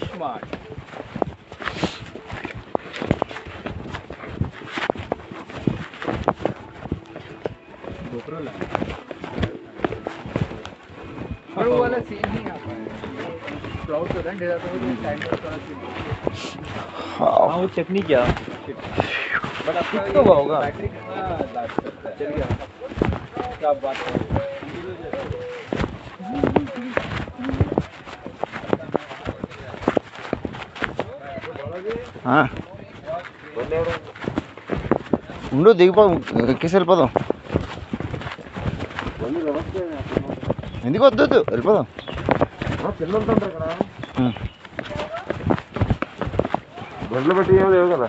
Smart और वो वाला सीन ही आता है क्राउड तो रन डेटा तो टाइम पर थोड़ा सी हाँ वो टेक्निक क्या बट आपको तो होगा बैटरी कितना लास्ट करता है चल गया क्या बात है ఉండు దిగిపోదాం ఎక్కేసి వెళ్ళిపోదాం ఎందుకు వద్దు వెళ్ళిపోదాం పిల్లలు ఉంటారు ఇక్కడ బండ్లు పెట్టి ఏమో లేవు కదా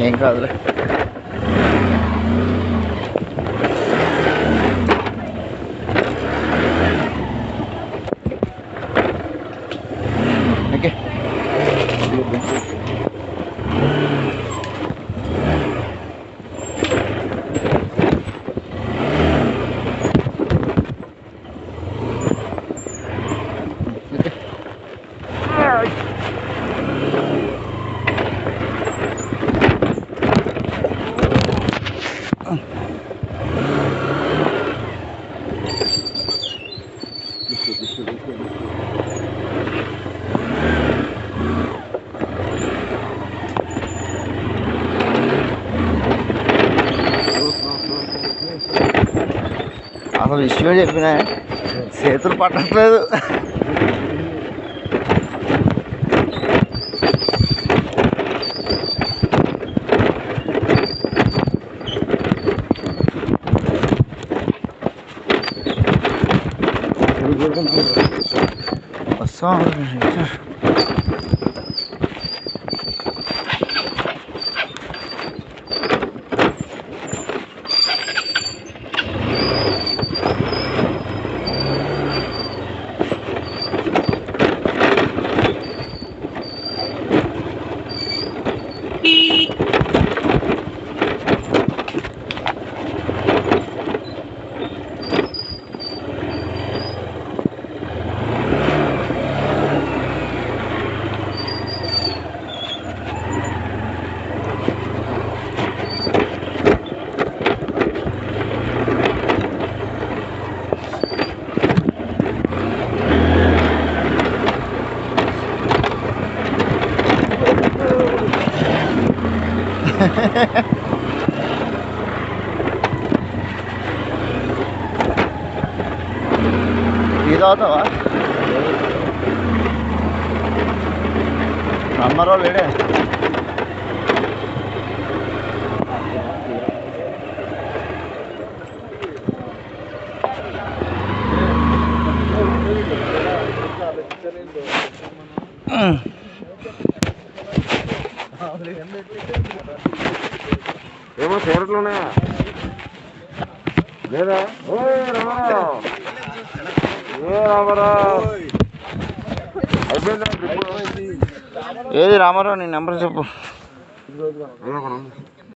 ఏం కాదులే ఓకే అసలు విషయం చెప్పినా చేతులు పట్టట్లేదు వస్తాం టీ తాగుతావా రమ్మరావు లేడే ఏమో ఫేవరెట్లు ఉన్నాయా లేదా రామారావు ఏది రామారావు నీ నెంబర్ చెప్పు.